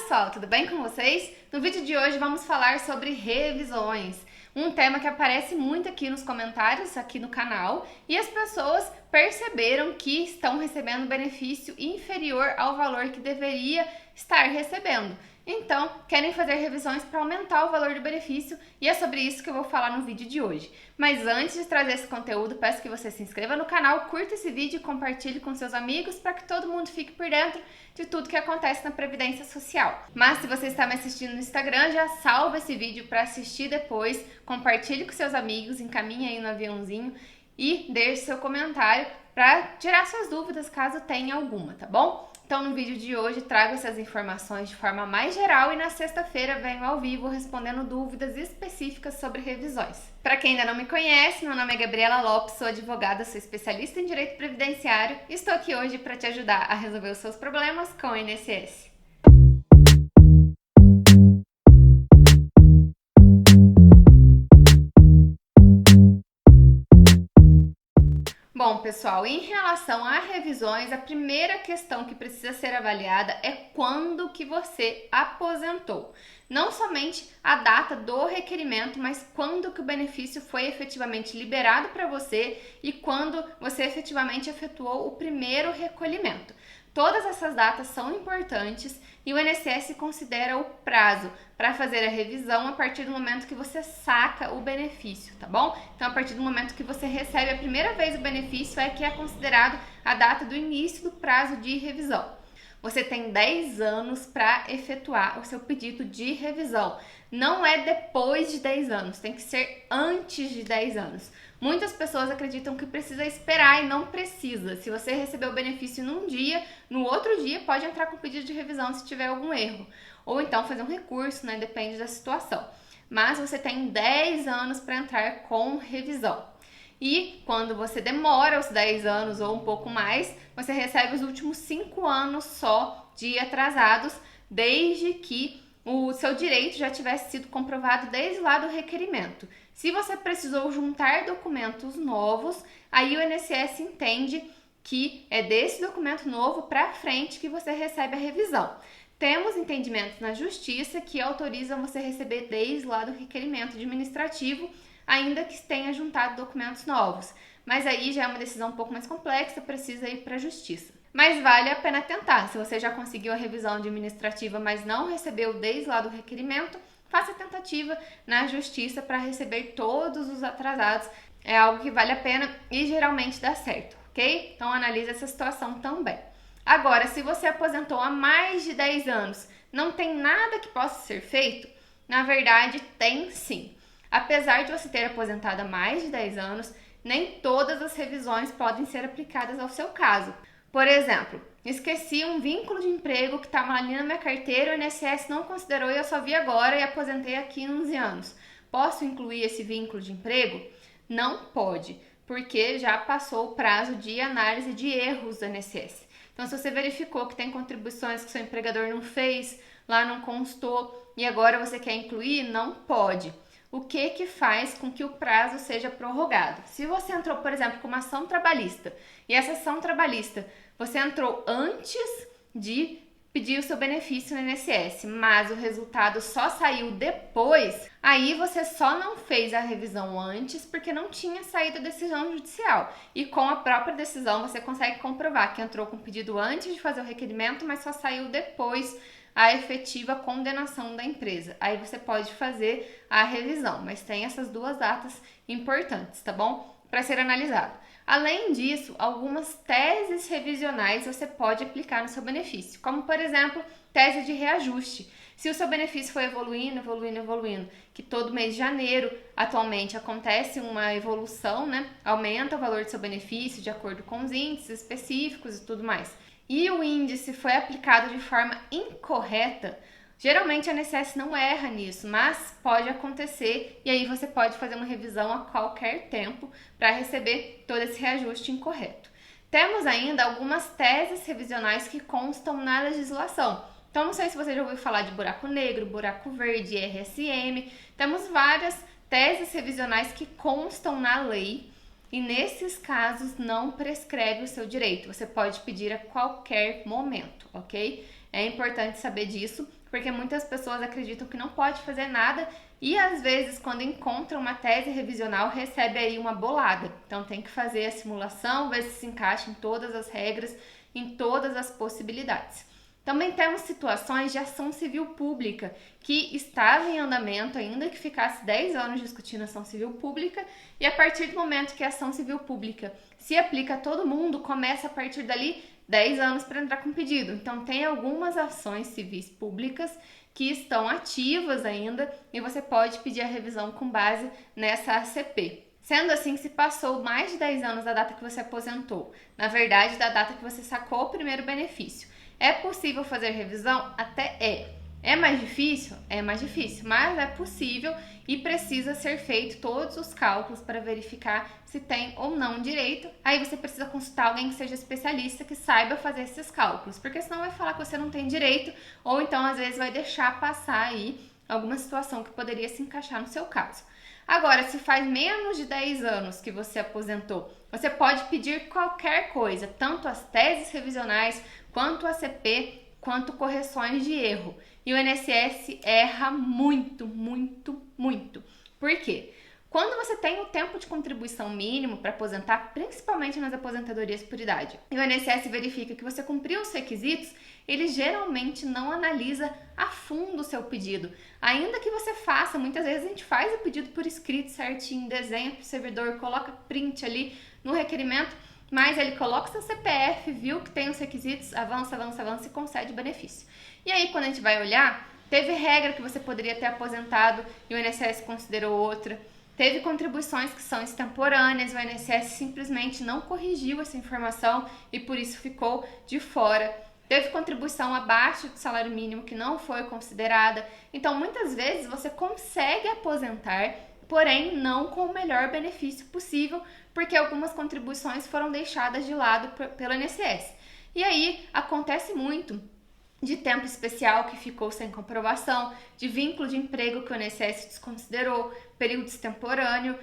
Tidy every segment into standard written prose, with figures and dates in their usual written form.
pessoal, tudo bem com vocês? No vídeo de hoje vamos falar sobre revisões, um tema que aparece muito aqui nos comentários aqui no canal e as pessoas perceberam que estão recebendo benefício inferior ao valor que deveria estar recebendo. Então, querem fazer revisões para aumentar o valor do benefício e é sobre isso que eu vou falar no vídeo de hoje. Mas antes de trazer esse conteúdo, peço que você se inscreva no canal, curta esse vídeo e compartilhe com seus amigos para que todo mundo fique por dentro de tudo que acontece na Previdência Social. Mas se você está me assistindo no Instagram, já salva esse vídeo para assistir depois, compartilhe com seus amigos, encaminhe aí no aviãozinho e deixe seu comentário para tirar suas dúvidas caso tenha alguma, tá bom? Então, no vídeo de hoje, trago essas informações de forma mais geral e na sexta-feira venho ao vivo respondendo dúvidas específicas sobre revisões. Para quem ainda não me conhece, meu nome é Gabriela Lopes, sou advogada, sou especialista em direito previdenciário e estou aqui hoje para te ajudar a resolver os seus problemas com o INSS. Bom, pessoal, em relação a revisões, a primeira questão que precisa ser avaliada é quando que você aposentou. Não somente a data do requerimento, mas quando que o benefício foi efetivamente liberado para você e quando você efetivamente efetuou o primeiro recolhimento. Todas essas datas são importantes e o INSS considera o prazo para fazer a revisão a partir do momento que você saca o benefício, tá bom? Então, a partir do momento que você recebe a primeira vez o benefício é que é considerado a data do início do prazo de revisão. Você tem 10 anos para efetuar o seu pedido de revisão. Não é depois de 10 anos, tem que ser antes de 10 anos. Muitas pessoas acreditam que precisa esperar e não precisa. Se você recebeu o benefício num dia, no outro dia pode entrar com pedido de revisão se tiver algum erro. Ou então fazer um recurso, né? Depende da situação. Mas você tem 10 anos para entrar com revisão. E quando você demora os 10 anos ou um pouco mais, você recebe os últimos 5 anos só de atrasados, desde que o seu direito já tivesse sido comprovado desde lá do requerimento. Se você precisou juntar documentos novos, aí o INSS entende que é desse documento novo para frente que você recebe a revisão. Temos entendimentos na Justiça que autorizam você receber desde lá do requerimento administrativo, ainda que tenha juntado documentos novos. Mas aí já é uma decisão um pouco mais complexa, precisa ir para a Justiça. Mas vale a pena tentar. Se você já conseguiu a revisão administrativa, mas não recebeu desde lá do requerimento, faça a tentativa na Justiça para receber todos os atrasados. É algo que vale a pena e geralmente dá certo, ok? Então analise essa situação também. Agora, se você aposentou há mais de 10 anos, não tem nada que possa ser feito? Na verdade, tem sim. Apesar de você ter aposentado há mais de 10 anos, nem todas as revisões podem ser aplicadas ao seu caso. Por exemplo, esqueci um vínculo de emprego que estava ali na minha carteira, o INSS não considerou e eu só vi agora e aposentei aqui em 11 anos. Posso incluir esse vínculo de emprego? Não pode, porque já passou o prazo de análise de erros do INSS. Então, se você verificou que tem contribuições que seu empregador não fez, lá não constou e agora você quer incluir, não pode. O que faz com que o prazo seja prorrogado? Se você entrou, por exemplo, com uma ação trabalhista e essa ação trabalhista você entrou antes de pedir o seu benefício no INSS, mas o resultado só saiu depois, aí você só não fez a revisão antes porque não tinha saído a decisão judicial. E com a própria decisão você consegue comprovar que entrou com o pedido antes de fazer o requerimento, mas só saiu depois a efetiva condenação da empresa. Aí você pode fazer a revisão, mas tem essas duas datas importantes, tá bom? Para ser analisado. Além disso, algumas teses revisionais você pode aplicar no seu benefício, como por exemplo, tese de reajuste. Se o seu benefício foi evoluindo, que todo mês de janeiro atualmente acontece uma evolução, né? Aumenta o valor do seu benefício de acordo com os índices específicos e tudo mais. E o índice foi aplicado de forma incorreta, geralmente a INSS não erra nisso, mas pode acontecer e aí você pode fazer uma revisão a qualquer tempo para receber todo esse reajuste incorreto. Temos ainda algumas teses revisionais que constam na legislação. Então, não sei se você já ouviu falar de buraco negro, buraco verde, RSM. Temos várias teses revisionais que constam na lei e nesses casos não prescreve o seu direito. Você pode pedir a qualquer momento, ok? É importante saber disso, porque muitas pessoas acreditam que não pode fazer nada e às vezes quando encontram uma tese revisional recebe aí uma bolada. Então tem que fazer a simulação, ver se encaixa em todas as regras, em todas as possibilidades. Também temos situações de ação civil pública, que estava em andamento, ainda que ficasse 10 anos discutindo ação civil pública, e a partir do momento que a ação civil pública se aplica a todo mundo, começa a partir dali 10 anos para entrar com pedido. Então tem algumas ações civis públicas que estão ativas ainda e você pode pedir a revisão com base nessa ACP. Sendo assim, se passou mais de 10 anos da data que você aposentou, na verdade da data que você sacou o primeiro benefício, é possível fazer revisão? Até é. É mais difícil? É mais difícil, mas é possível e precisa ser feito todos os cálculos para verificar se tem ou não direito. Aí você precisa consultar alguém que seja especialista, que saiba fazer esses cálculos, porque senão vai falar que você não tem direito, ou então às vezes vai deixar passar aí alguma situação que poderia se encaixar no seu caso. Agora, se faz menos de 10 anos que você aposentou, você pode pedir qualquer coisa, tanto as teses revisionais, quanto a ACP, quanto correções de erro. E o INSS erra muito, muito, muito. Por quê? Quando você tem o tempo de contribuição mínimo para aposentar, principalmente nas aposentadorias por idade, e o INSS verifica que você cumpriu os requisitos, ele geralmente não analisa a fundo o seu pedido. Ainda que você faça, muitas vezes a gente faz o pedido por escrito certinho, desenha para o servidor, coloca print ali no requerimento, mas ele coloca o seu CPF, viu que tem os requisitos, avança, avança, avança e concede o benefício. E aí, quando a gente vai olhar, teve regra que você poderia ter aposentado e o INSS considerou outra. Teve contribuições que são extemporâneas, o INSS simplesmente não corrigiu essa informação e por isso ficou de fora. Teve contribuição abaixo do salário mínimo que não foi considerada. Então, muitas vezes você consegue aposentar, porém não com o melhor benefício possível, porque algumas contribuições foram deixadas de lado pelo INSS. E aí acontece muito de tempo especial que ficou sem comprovação, de vínculo de emprego que o INSS desconsiderou, período extemporâneo,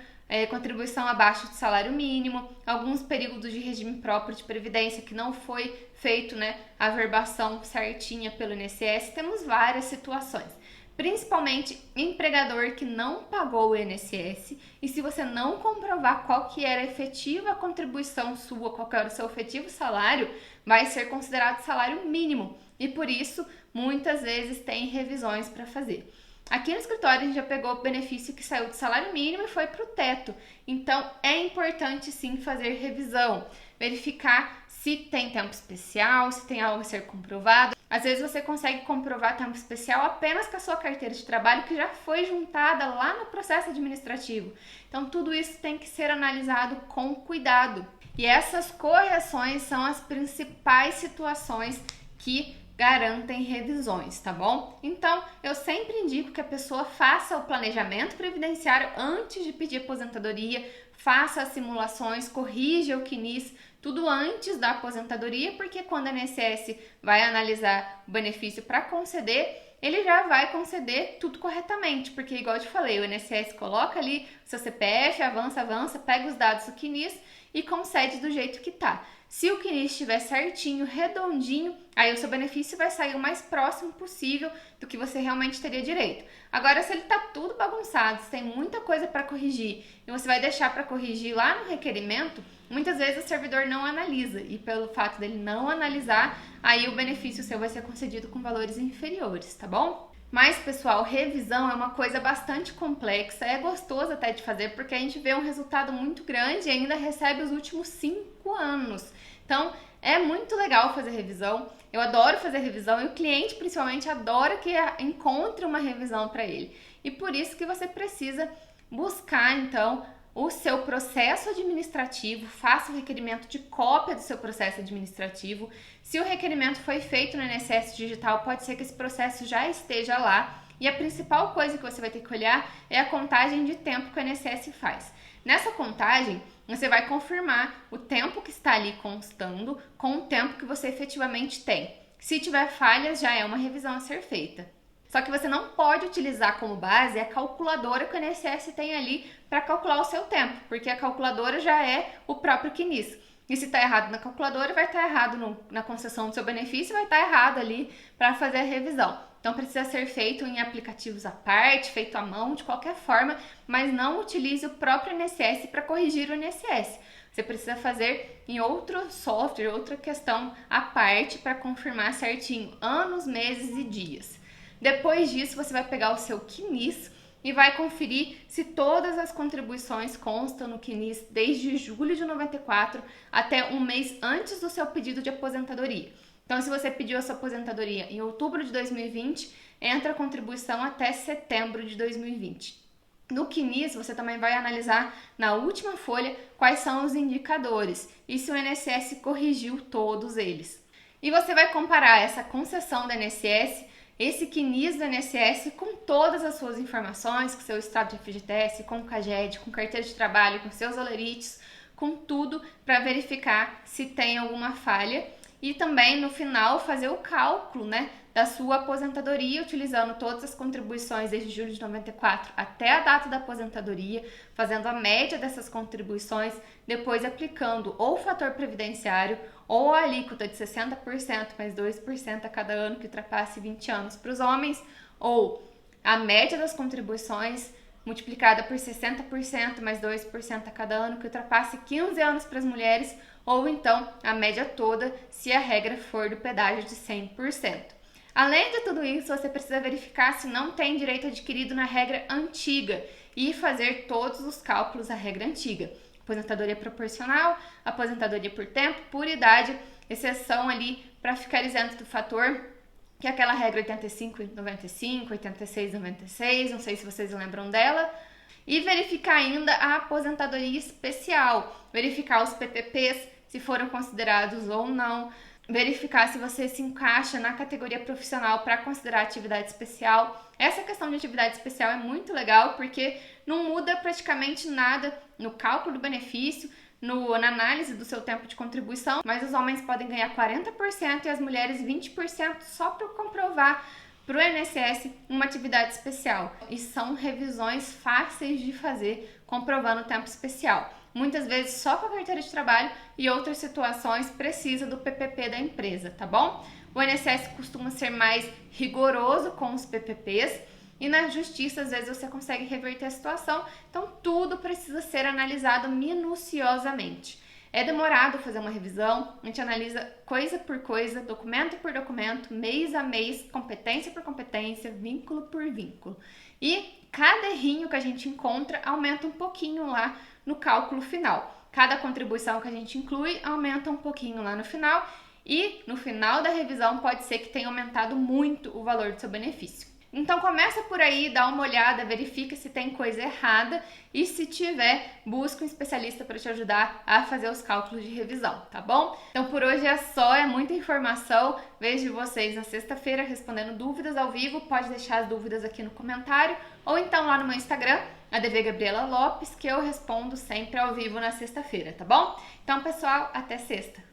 contribuição abaixo do salário mínimo, alguns períodos de regime próprio de previdência que não foi feito, a averbação certinha pelo INSS. Temos várias situações, principalmente empregador que não pagou o INSS, e se você não comprovar qual que era a efetiva contribuição sua, qual que era o seu efetivo salário, vai ser considerado salário mínimo, e por isso muitas vezes tem revisões para fazer. Aqui no escritório a gente já pegou o benefício que saiu do salário mínimo e foi para o teto. Então é importante sim fazer revisão, verificar se tem tempo especial, se tem algo a ser comprovado. Às vezes você consegue comprovar tempo especial apenas com a sua carteira de trabalho que já foi juntada lá no processo administrativo. Então tudo isso tem que ser analisado com cuidado. E essas correções são as principais situações que garantem revisões, tá bom? Então, eu sempre indico que a pessoa faça o planejamento previdenciário antes de pedir aposentadoria, faça as simulações, corrija o CNIS, tudo antes da aposentadoria, porque quando a INSS vai analisar o benefício para conceder, ele já vai conceder tudo corretamente, porque igual eu te falei, o INSS coloca ali o seu CPF, avança, pega os dados do CNIS e concede do jeito que tá. Se o CNIS estiver certinho, redondinho, aí o seu benefício vai sair o mais próximo possível do que você realmente teria direito. Agora, se ele tá tudo bagunçado, se tem muita coisa para corrigir e você vai deixar para corrigir lá no requerimento, muitas vezes o servidor não analisa e pelo fato dele não analisar, aí o benefício seu vai ser concedido com valores inferiores, tá bom? Mas, pessoal, revisão é uma coisa bastante complexa, é gostoso até de fazer, porque a gente vê um resultado muito grande e ainda recebe os últimos 5 anos. Então, é muito legal fazer revisão, eu adoro fazer revisão e o cliente, principalmente, adora que encontre uma revisão para ele. E por isso que você precisa buscar, então, o seu processo administrativo, faça o requerimento de cópia do seu processo administrativo. Se o requerimento foi feito no INSS digital, pode ser que esse processo já esteja lá. E a principal coisa que você vai ter que olhar é a contagem de tempo que o INSS faz. Nessa contagem, você vai confirmar o tempo que está ali constando com o tempo que você efetivamente tem. Se tiver falhas, já é uma revisão a ser feita. Só que você não pode utilizar como base a calculadora que o INSS tem ali para calcular o seu tempo, porque a calculadora já é o próprio CNIS. E se tá errado na calculadora, vai estar errado na concessão do seu benefício, vai estar errado ali para fazer a revisão. Então precisa ser feito em aplicativos à parte, feito à mão, de qualquer forma, mas não utilize o próprio INSS para corrigir o INSS. Você precisa fazer em outro software, outra questão à parte para confirmar certinho anos, meses e dias. Depois disso, você vai pegar o seu CNIS e vai conferir se todas as contribuições constam no CNIS desde julho de 94 até um mês antes do seu pedido de aposentadoria. Então, se você pediu a sua aposentadoria em outubro de 2020, entra a contribuição até setembro de 2020. No CNIS, você também vai analisar na última folha quais são os indicadores e se o INSS corrigiu todos eles. E você vai comparar essa concessão do INSS, esse CNIS do INSS, com todas as suas informações, com seu estado de FGTS, com o CAGED, com carteira de trabalho, com seus olerites, com tudo para verificar se tem alguma falha. E também, no final, fazer o cálculo, da sua aposentadoria, utilizando todas as contribuições desde julho de 94 até a data da aposentadoria, fazendo a média dessas contribuições, depois aplicando ou o fator previdenciário ou a alíquota de 60% mais 2% a cada ano que ultrapasse 20 anos para os homens, ou a média das contribuições multiplicada por 60% mais 2% a cada ano que ultrapasse 15 anos para as mulheres, ou então a média toda se a regra for do pedágio de 100%. Além de tudo isso, você precisa verificar se não tem direito adquirido na regra antiga e fazer todos os cálculos da regra antiga. Aposentadoria proporcional, aposentadoria por tempo, por idade, exceção ali para ficar isento do fator, que é aquela regra 85/95, 86/96, não sei se vocês lembram dela. E verificar ainda a aposentadoria especial, verificar os PPPs, se foram considerados ou não, verificar se você se encaixa na categoria profissional para considerar atividade especial. Essa questão de atividade especial é muito legal porque não muda praticamente nada no cálculo do benefício, na análise do seu tempo de contribuição, mas os homens podem ganhar 40% e as mulheres 20% só para comprovar para o INSS uma atividade especial. E são revisões fáceis de fazer comprovando o tempo especial. Muitas vezes só com a carteira de trabalho e outras situações precisa do PPP da empresa, tá bom? O INSS costuma ser mais rigoroso com os PPPs e na justiça às vezes você consegue reverter a situação, então tudo precisa ser analisado minuciosamente. É demorado fazer uma revisão, a gente analisa coisa por coisa, documento por documento, mês a mês, competência por competência, vínculo por vínculo. E cada errinho que a gente encontra aumenta um pouquinho lá no cálculo final. Cada contribuição que a gente inclui aumenta um pouquinho lá no final e no final da revisão pode ser que tenha aumentado muito o valor do seu benefício. Então começa por aí, dá uma olhada, verifica se tem coisa errada e se tiver, busca um especialista para te ajudar a fazer os cálculos de revisão, tá bom? Então por hoje é só, é muita informação. Vejo vocês na sexta-feira respondendo dúvidas ao vivo, pode deixar as dúvidas aqui no comentário ou então lá no meu Instagram, a DV Gabriela Lopes, que eu respondo sempre ao vivo na sexta-feira, tá bom? Então pessoal, até sexta!